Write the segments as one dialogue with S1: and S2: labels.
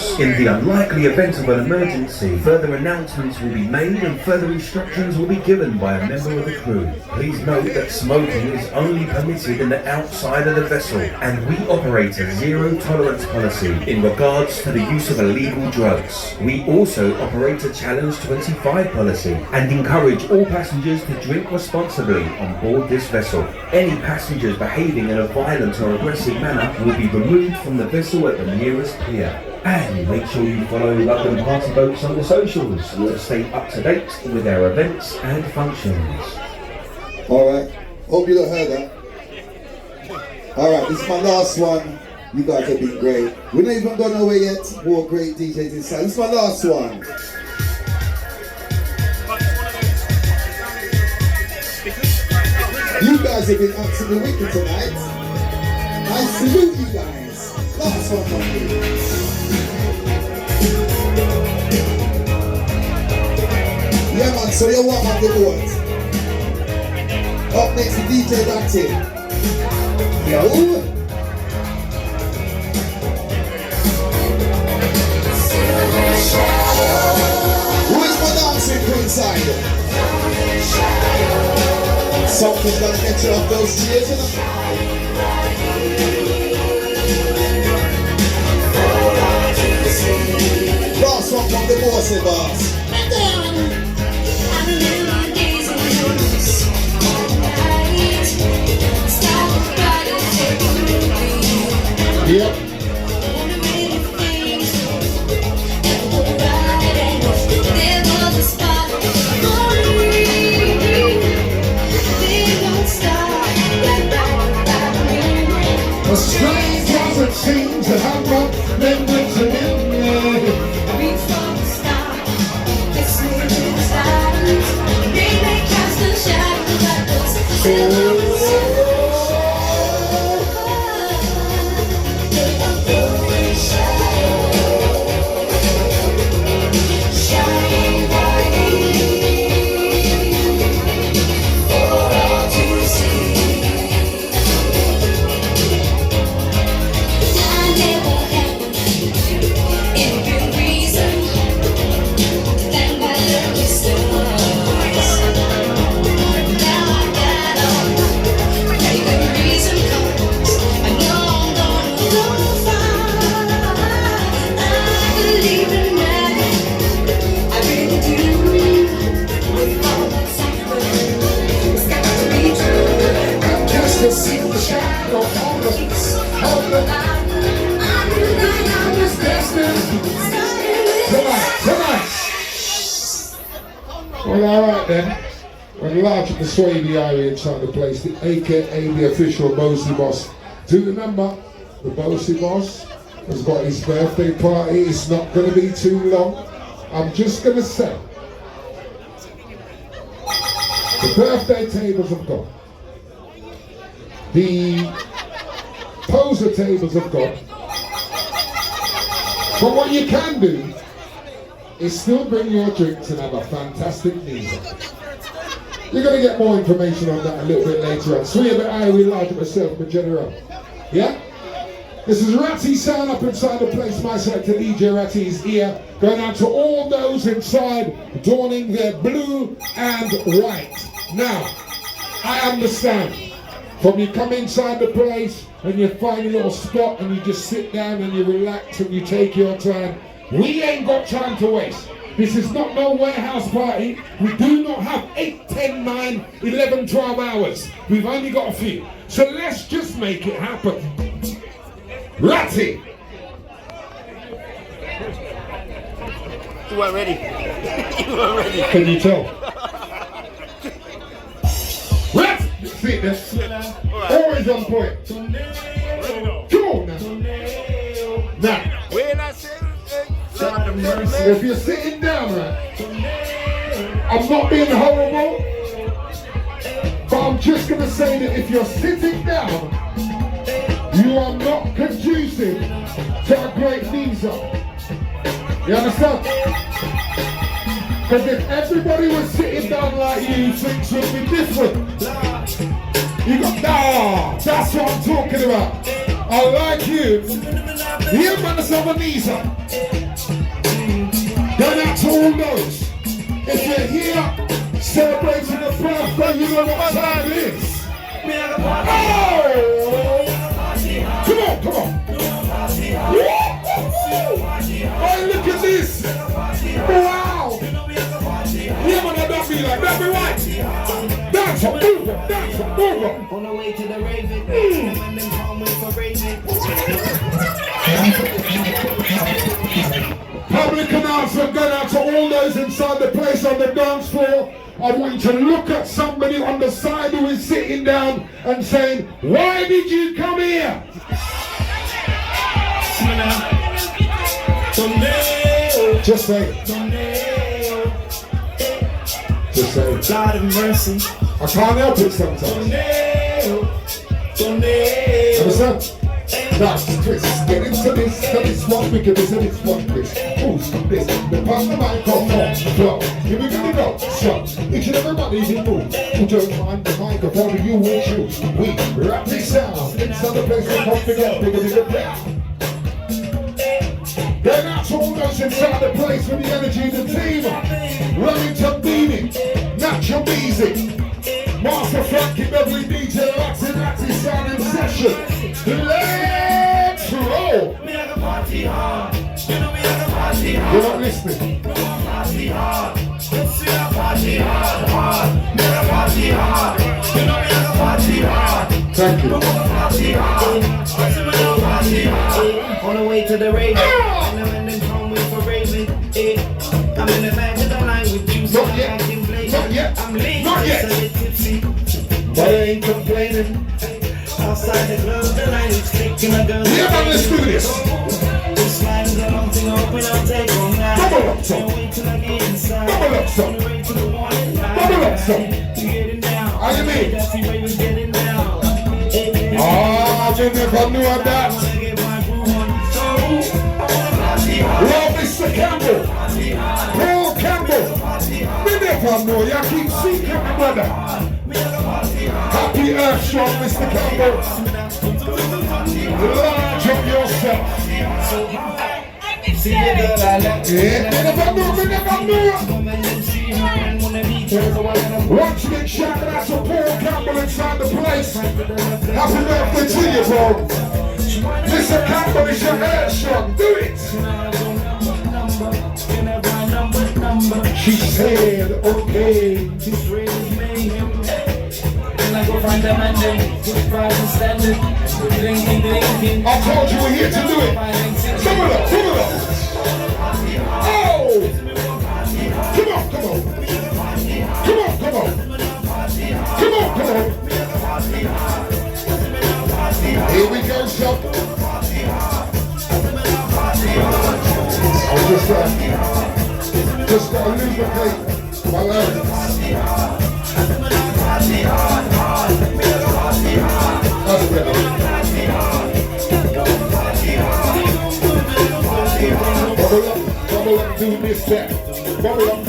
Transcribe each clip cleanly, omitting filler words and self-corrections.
S1: ships. In the unlikely event of an emergency, further announcements will be made and further instructions will be given by a member of the crew. Please note that smoking is only permitted in the outside of the vessel, and we operate a zero tolerance policy in regards to the use of illegal drugs. We also operate a Challenge 25 policy and encourage all passengers to drink responsibly on board this vessel. Any passengers behaving in a violent or aggressive manner will be removed from the vessel at the nearest pier. And make sure you follow London Party Boats on the socials to stay up to date with our events and functions.
S2: Alright, hope you don't heard that. Alright, this is my last one. You guys have been great. We're not even gone away yet. More great DJs inside. This is my last one. You guys have been absolutely wicked tonight. I salute you guys. Last one from me. Yeah man, so you warm up the board. Up next to DJ Ratty. Yo! Who is my dancing queen side? Something's gonna get you off those chairs, you know? Last one from the bossy boss. Yep.
S3: A strange doesn't seem to have no memories of him. We from the start, listening to the silence. They may cast a shadow that looks still. Well, alright then. We're large at the SWABY IRIE inside the place, aka the official Bossy Boss. Do you remember the Bossy Boss has got his birthday party? It's not going to be too long. I'm just going to say the birthday tables have gone. The poser tables have gone. But what you can do is still bring your drinks and have a fantastic evening. You're going to get more information on that a little bit later on. SWABY IRIE large at myself, but general. Yeah? This is Ratty sound up inside the place. My selector DJ Ratty is here. Going out to all those inside, donning their blue and white. Now, I understand. From you come inside the place and you find a little spot and you just sit down and you relax and you take your time. We ain't got time to waste. This is not no warehouse party. We do not have 8, 10, 9, 11, 12 hours. We've only got a few. So let's just make it happen. Ratty!
S4: You weren't ready. You weren't ready.
S3: Can you tell? Ratty! Fitness. Always on point. Come on now. Now.
S4: When I say
S3: If you're sitting down, right, I'm not being horrible, but I'm just going to say that if you're sitting down, you are not conducive to a great visa. You understand? Because if everybody was sitting down like you, things would be different. You got, that's what I'm talking about. I like you. You man, yourself a visa. celebrating the birthday, you know what time it is. Oh! Come on, come on. Oh, look at this. Wow. Yeah, man, don't be like that, be right. Dance up, move up, dance up, move up.
S5: On the way to the Raven, and then home with the Raven.
S3: Public announcement going out to all those inside the place on the dance floor. I want you to look at somebody on the side who is sitting down and saying, why did you come here? Just say it. Just say it.
S5: God of mercy.
S3: I can't help it sometimes. Understand? That's the twist. Get into this, cause it's one wickedness and it's one twist. Who's from this? The pass the microphone, the flow. Here we go, so each and everybody in move. Who don't mind the microphone, you will choose. We rap this sound inside the place and come together, bigger than the ground. Then that's all those inside the place with the energy of the team. Running to beaming, natural music. Master Frankie, Beverly DJ, Ratty sound in session. Let's roll! You're not listening. Thank you.
S5: On the way to the Raven, and then home with the Raven. I'm in the back of the line with you, so I can play.
S3: Not yet.
S5: I'm late,
S3: Not yet.
S5: so it's tipsy. But I ain't complaining. Outside the club, the line is taking a girl.
S3: Yeah, man, let's do this.
S5: This line's a long thing open, I'll take all night.
S3: Bubble up some.
S5: Can't wait till I get inside.
S3: Bubble up some.
S5: On the way to the morning light.
S3: Bubble up some.
S5: We getting down.
S3: How you mean?
S5: That's the way we getting down.
S3: Oh, you never knew of that. Love Mr. Campbell. Paul Campbell. We never know. You keep seeking, my brother. Happy Earth Strong, Mr. Campbell. Large up yourself.
S5: See you girl, I like you.
S3: Yeah, we never know. Once again, shout out to Paul Campbell inside the place. Happy birthday to you, bro. Mr. Campbell is your hair shot. Do it. She said, okay.
S5: I go find them and then just try to stand it. Blinking.
S3: I told you we're here to do it. Double up. Oh! Come on. Here we go, shop. I'll just gotta lubricate my larynx. That's better. Bubble up, do this tap. Bubble up,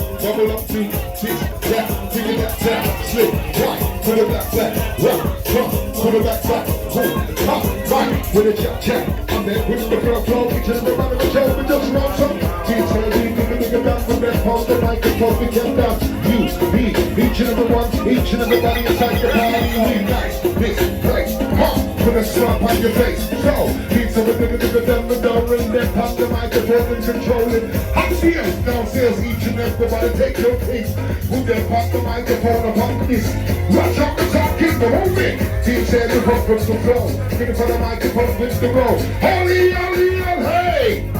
S3: do this tap. Take it that tap, slip, right, to the back tap, rock, come, to the back tap, boom, pop, right, with a chat. I'm there with the flow, each and every man in the show, we just want some. Teach her, we nigga down from that pause the microphone, we can dance. You, me, each and every one, each and everybody inside the party, we nice, this place, come, put a slap on your face. So, keep some nigga down the door, and then pop the microphone and control it. Upstairs, downstairs, each and everybody take your place. Who then pop the microphone upon this? Watch out the top, keep the movement. Team said the rock from the flow. Get in front of the microphone with the roll. Holy, hey!